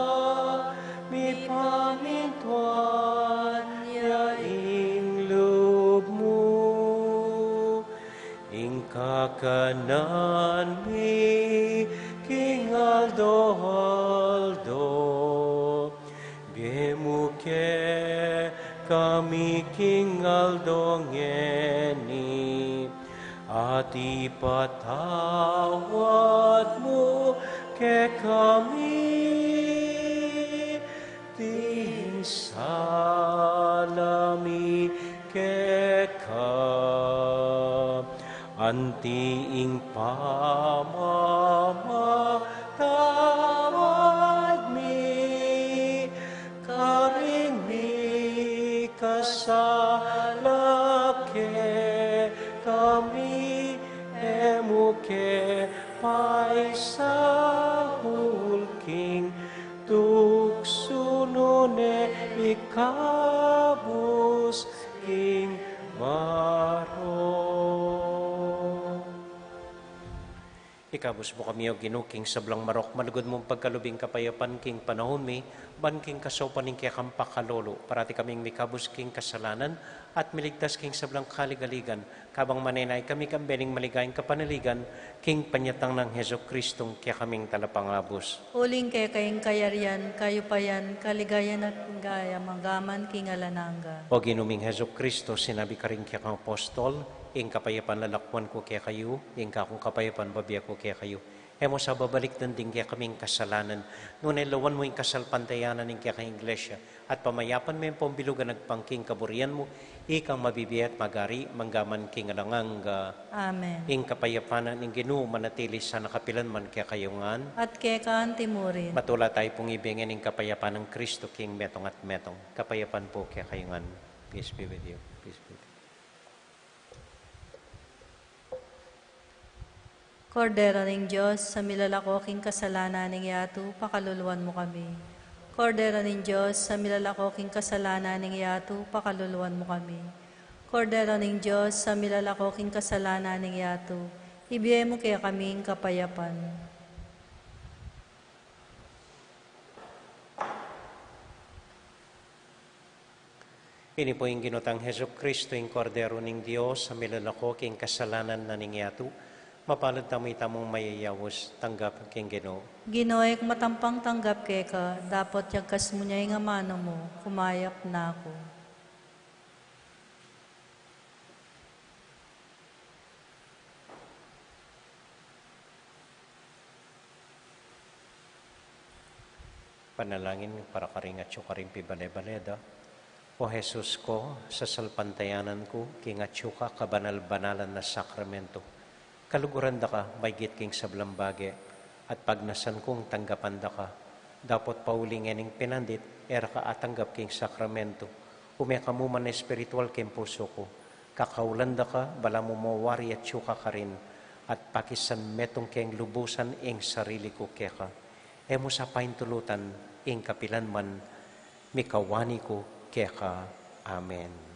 mi pamintuan yaing loob mo, ing kakanan mi king aldo, bemuke kami king aldo ngeni, at ipatawad mo ke kami, salami keka, antiing pamamatawad mi, karing mi kasalake kami, emuke paisahul king tuksunone ikabus ing maro. Ikabus mo kami o ginuking sablang marok, malugod mong pagkalubing kapayapan king panahon mi, ban king kasopan ing kaya kampakalolo, parati kaming mikabus king kasalanan, at miligtas king sablang kaligaligan, kabang manenay kami kambening maligayang kapanaligan, king panyatang ng Heso Kristong kaya kaming talapangabos. Uling kay kayong kayarian, kayo payan, kaligayan at gaya, magaman king alananga. O ginuming Heso Kristo, sinabi ka rin kaya kang apostol, ing kapayapan lalakwan ko kaya kayo, ing kakong kapayapan babiya ko kaya kayo. Emo sa babalik din kaya kaming kasalanan, ngunay lawan mo ing kasalpantayanan ing kaya kang iglesia, at pamayapan mo yung pambilugan nagpangking kaburian mo, ikang mabibiyat magari, manggaman king alanganga. Amen. Ing kapayapanan ing Ginoo manatili sa nakapilan man kaya kayungan. At kay kaan timurin. Matula tayo pong ibigin ing kapayapan ng Kristo king metong at metong. Kapayapan po kaya kayungan. Peace be with you. Peace be with you. Kordero ng Diyos, sa milalakoking kasalanan ng yatu, pakaluluwan mo kami. Kordero ng Diyos, sa milalakoking kasalanan ng yatu, pakaluluwan mo kami. Kordero ng Diyos, sa milalakoking kasalanan ng yatu, ibigay mo kaya kaming kapayapan. Ini po yung ginutang Heso Kristo, yung kordero ng Diyos, sa milalakoking kasalanan na ningyatu, mapalad tamoy tamong mayayawos, tanggap king Ginoo. Ginoy, kung matampang tanggap kay ka, dapat yagkas mo niya yung amano mo, kumayap na ako. Panalangin para karingat siyo karimpi bale-baleda. O Jesus ko, sa salpantayanan ko, kingat siyo ka kabanal-banalan na sakramento. Kaluguran da ka, maygit king sablambage, at pagnasan kong tanggapan da ka. Dapat paulingin ng pinandit, era ka atanggap king sakramento. Umeka mo man espiritual king puso ko. Kakaulan da ka, bala mo mawari at syuka ka rin. At pakisan metong king lubusan ing sarili ko keka. Emo sa paintulutan, ing kapilan man, mikawani ko keka. Amen.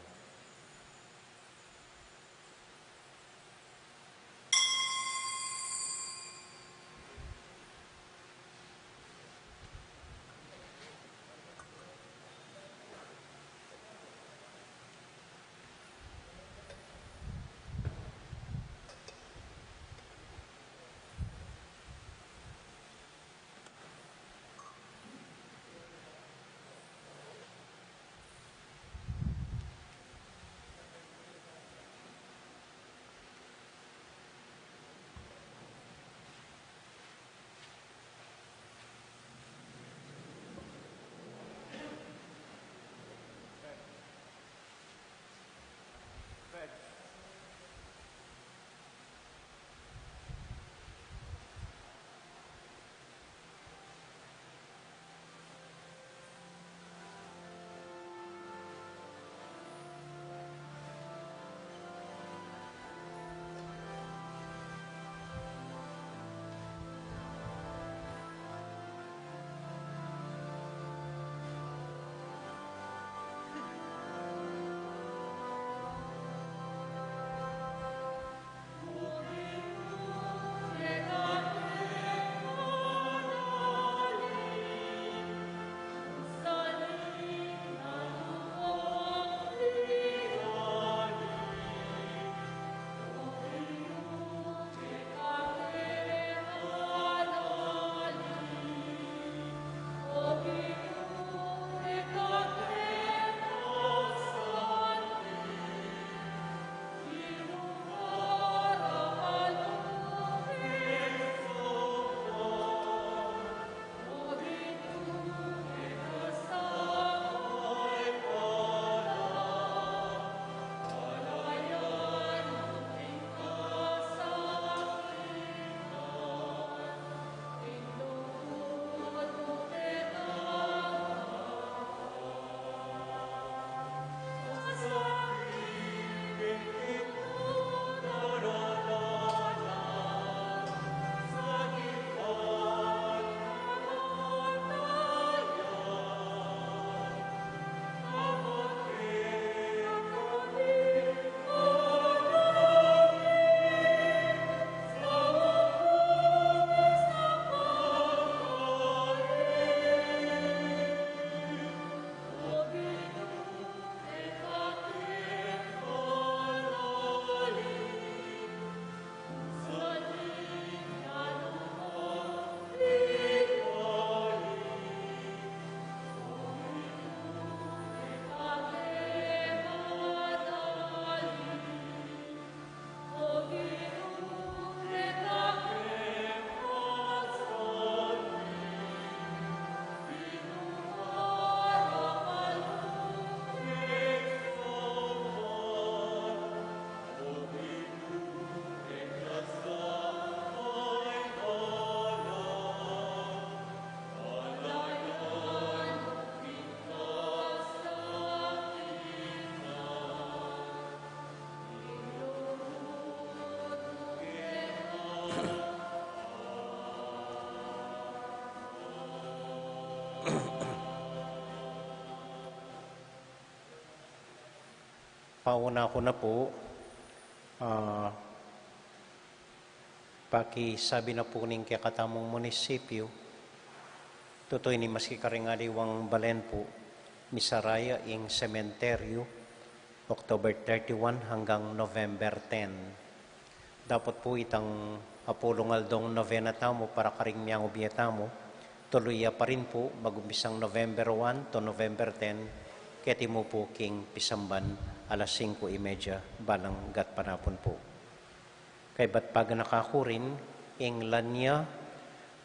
pauna ko na po, pakisabi na po ning kaya katamong munisipyo, tutoy ni maski karingaliwang balen po, misaraya ing sementeryo, October 31 hanggang November 10. Dapat po itang apulungal dong novena tamo para karing miyang ubiya tamo, tuloy pa rin po, mag-umpisang November 1 to November 10, keti mo po king pisamban, alas 5:30, balang gat panapon po. Kay ba't pag nakakurin, ing lanya,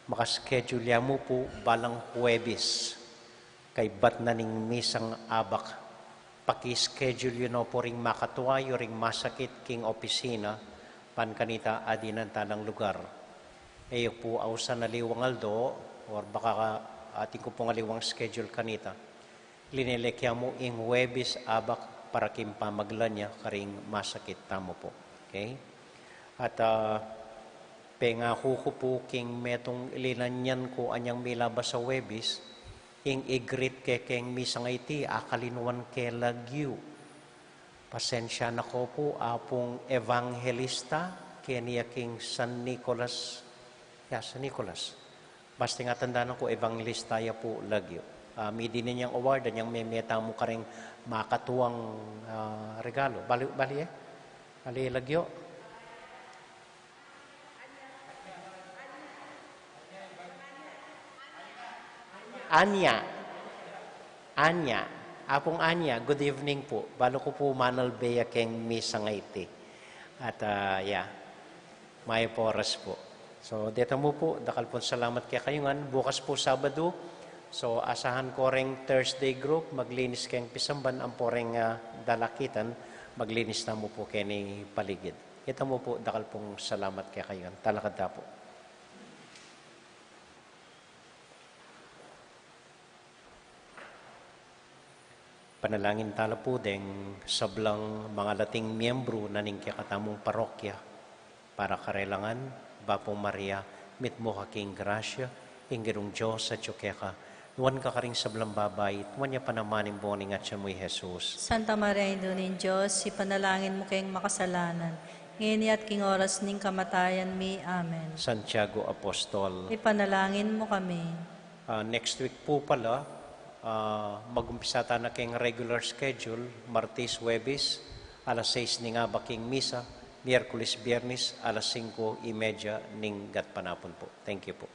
makaschedule mo po balang Huwebes. Kay ba't naning misang abak, paki-schedule yun po ring makatuwayo, ring masakit king opisina, pan kanita adinan tanang lugar. Eyo po awsa na liwang aldo, or baka ating ko pong aliwang schedule kanita. Linelekya mo ing Huwebes abak para kimpa maglanya karing masakit tamo po. Okay? At pengako ko po king metong ilinanyan ko anyang milabas sa Huwebes, ing igrit ke keng misang iti akalinuan ke lagyu. Pasensya na ko po apong evangelista kenya king San Nicolas. San Nicolas. Basta nga tandaan ko evangelista ya po lagyu. May din niyang award, anyang may meta mo ka rin makatuwang regalo. Bali lagyo. Anya. Apong Anya, good evening po. Balo ko po manal beya keng misa nga iti. At may poras po. So, dito mo po, dakal po salamat kaya kayungan. Bukas po Sabado. So, asahan ko ring Thursday group, maglinis keng pisamban, ang poreng dalakitan, maglinis na mo po kaya ni paligid. Ito mo po, dakal pong salamat kaya kayungan. Talakad na po. Panalangin tala po deng sablang mga lating miyembro na ning katamong parokya para karelangan, Bapong Maria, mitmo haking grasya, ingirong Diyos sa tsukeka, nuwan ka karing sablang babay, nuwan niya panamanin boning at siya mo'y Jesus. Santa Maria, Indunin Diyos, ipanalangin mo kayong makasalanan, ngini at king oras ning kamatayan mi. Amen. Santiago Apostol. Ipanalangin mo kami. Next week po pala, mag-umpisa ta na keng regular schedule, Martes, Huwebes, alas 6 ning abaking misa, Miyerkules, Biyernes, alas 5:30 ning gatpanapon po. Thank you po.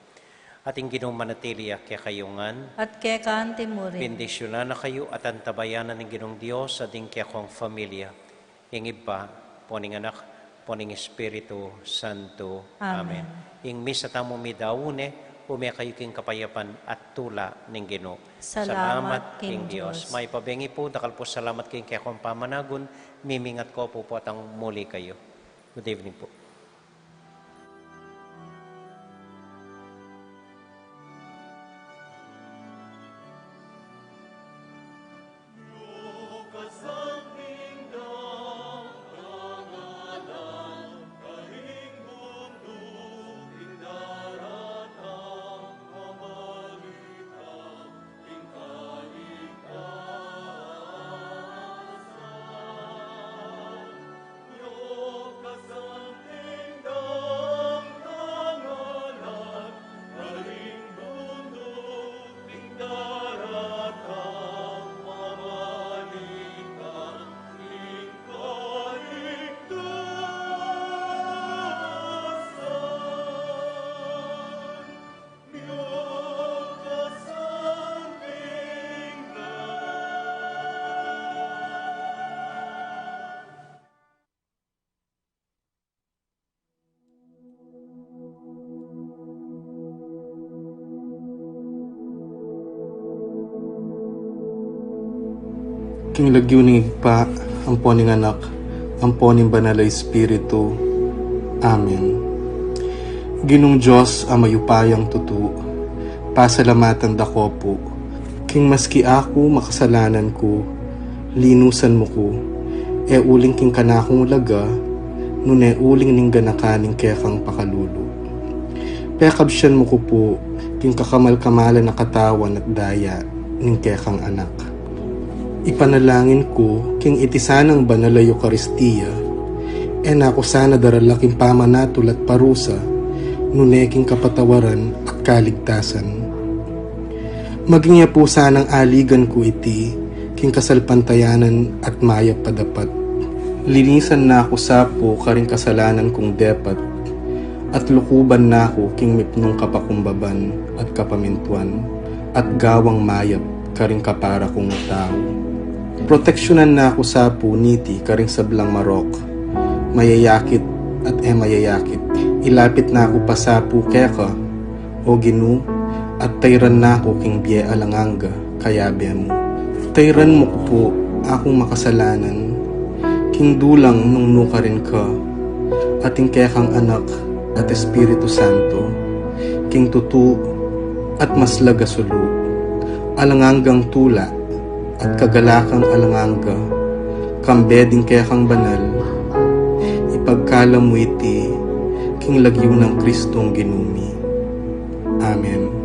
Ating ginong manatiliya kaya kayungan, At kaya kaanti mo rin. bendisyonan na kayo at antabayanan ng ginong Diyos sa ding kaya kong familia. Ing iba, poning anak, poning Espiritu Santo. Amen. Ing misa tamo midawune, umaya kayo king kapayapan at tula ng Ginoo. Salamat king Diyos. May pabengi po, dakal po salamat king kaya kong pamanagon, mimingat ko po at ang muli kayo. Good evening po. King lagyo ning igpa, amponing anak, amponing banal Espiritu. Amen. Ginong Diyos ang mayupayang tutu, pasalamatan dako po. King maski ako makasalanan ko, linusan mo ko, uling king kanakong laga, nune uling ning ganakaning kekang pakalulu. Pekabsyan mo ko po, king kakamal-kamalan na katawan at daya ning kekang anak. Ipanalangin ko king itisanang banal a Eucharistia, ako sana daralaking pamanatol at parusa, nuneking kapatawaran at kaligtasan. Maging po sanang aligan ko iti, king kasalpantayanan at mayap padapat. Linisan na ako sapo karing kasalanan kong depat, at lukuban na ako king mipnong kapakumbaban at kapamintuan, at gawang mayap karing kapara kong tao. Proteksyonan na ako sapo niti karing sablang marok, mayayakit at mayayakit. Ilapit na ako pasapo keka, o Ginu, at tayran na ako king biye alanganga, kayabe mo. Tayran mo ko po akong makasalanan, king dulang nung nuka rin ka, ating kekang anak at Espiritu Santo, king tutu at maslaga sulu, alanganggang tula at kagalakang alanganga, kambeding kekang banal, ipagkala mo iti, king lagyo ng Kristong ginumi. Amen.